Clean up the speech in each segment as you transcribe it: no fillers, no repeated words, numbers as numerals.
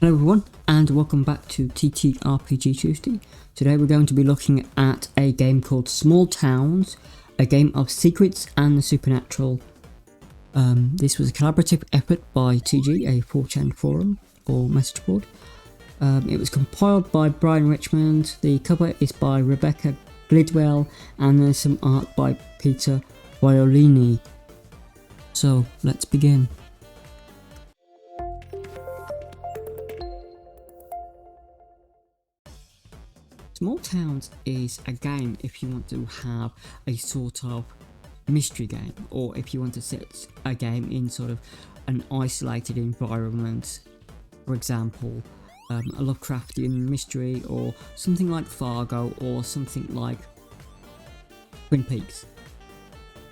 Hello everyone, and welcome back to TTRPG Tuesday. Today we're going to be looking at a game called Small Towns, a game of secrets and the supernatural. This was a collaborative effort by TG, a 4chan forum or message board. It was compiled by Brian Richmond, the cover is by Rebecca Glidwell, and there's some art by Peter Violini. So let's begin. Small Towns is a game if you want to have a sort of mystery game, or if you want to set a game in sort of an isolated environment, for example a Lovecraftian mystery or something like Fargo or something like Twin Peaks.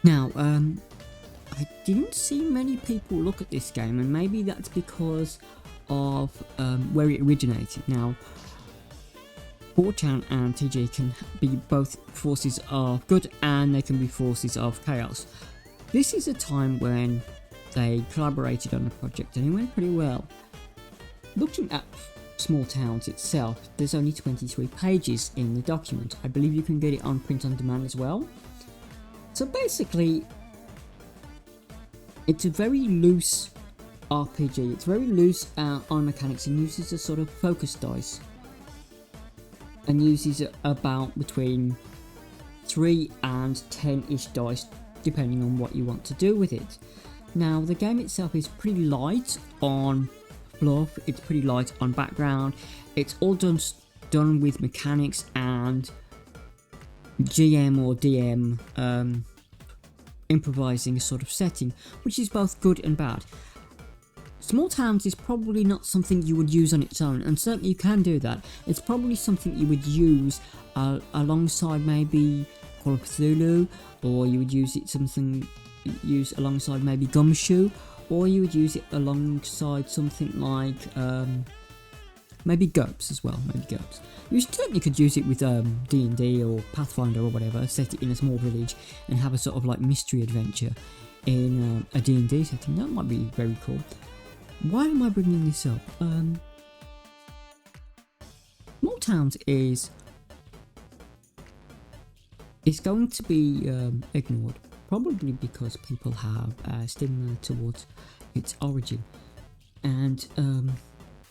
Now I didn't see many people look at this game, and maybe that's because of where it originated. Now 4chan and TG can be both forces of good and they can be forces of chaos. This is a time when they collaborated on a project and it went pretty well. Looking at Small Towns itself, there's only 23 pages in the document. I believe you can get it on print on demand as well. So basically, it's a very loose RPG. It's very loose on mechanics and uses a sort of focus dice, and uses about between 3 and 10-ish dice depending on what you want to do with it. Now the game itself is pretty light on fluff, it's pretty light on background, it's all done with mechanics and GM or DM improvising a sort of setting, which is both good and bad. Small Towns is probably not something you would use on its own, and certainly you can do that. It's probably something you would use alongside maybe Call of Cthulhu, or you would use alongside maybe Gumshoe, or you would use it alongside something like maybe GURPS as well. Maybe GURPS. You certainly could use it with D&D or Pathfinder or whatever. Set it in a small village and have a sort of like mystery adventure in a D&D setting. That might be very cool. Why am I bringing this up? Small Towns is going to be ignored, probably because people have stigma towards its origin, and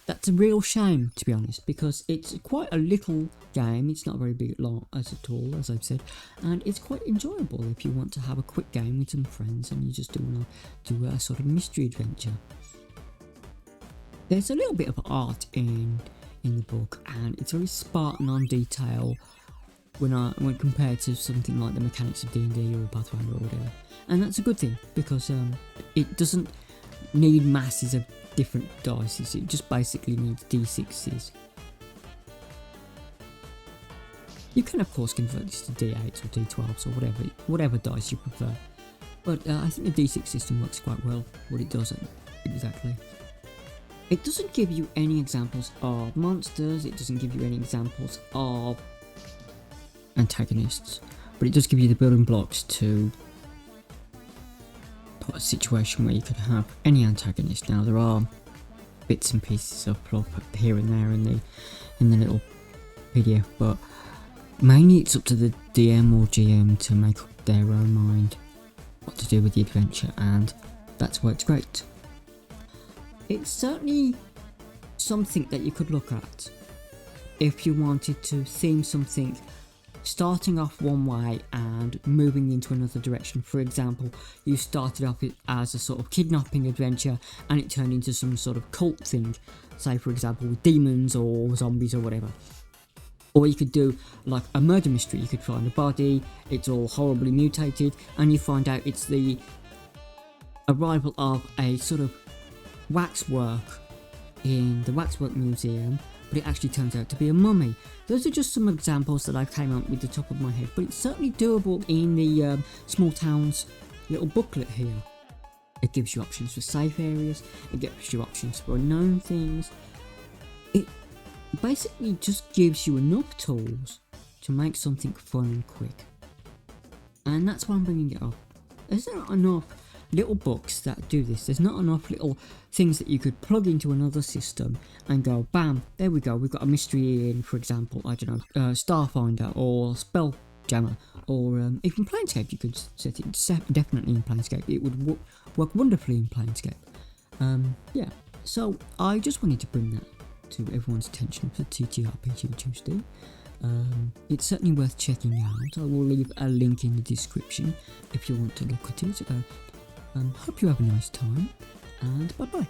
that's a real shame, to be honest, because it's quite a little game. It's not very big at all, as I've said, and it's quite enjoyable if you want to have a quick game with some friends and you just want to do a sort of mystery adventure. There's a little bit of art in the book, and it's very spartan on detail when compared to something like the mechanics of D&D or Pathfinder or whatever. And that's a good thing, because it doesn't need masses of different dice. It just basically needs D6s. You can of course convert this to D8s or D12s or whatever dice you prefer. But I think the D6 system works quite well. What it does exactly. It doesn't give you any examples of monsters, it doesn't give you any examples of antagonists, but it does give you the building blocks to put a situation where you could have any antagonist. Now there are bits and pieces of plot here and there in the little PDF, but mainly it's up to the DM or GM to make up their own mind what to do with the adventure, and that's why it's great. It's certainly something that you could look at if you wanted to theme something starting off one way and moving into another direction. For example, you started off as a sort of kidnapping adventure and it turned into some sort of cult thing, say for example with demons or zombies or whatever. Or you could do like a murder mystery. You could find a body, it's all horribly mutated, and you find out it's the arrival of a sort of waxwork in the Waxwork Museum, but it actually turns out to be a mummy. Those are just some examples that I came up with the top of my head, but it's certainly doable in the Small Towns little booklet here. It gives you options for safe areas, it gives you options for unknown things. It basically just gives you enough tools to make something fun and quick. And that's why I'm bringing it up. There's not enough little books that do this. There's not enough little things that you could plug into another system and go, bam, there we go, we've got a mystery in, for example, I don't know, Starfinder or Spelljammer, or even Planescape. You could set it definitely in Planescape. It would work wonderfully in Planescape. Yeah, so I just wanted to bring that to everyone's attention for TTRPG Tuesday. It's certainly worth checking out. I will leave a link in the description if you want to look at it. Hope you have a nice time, and bye bye.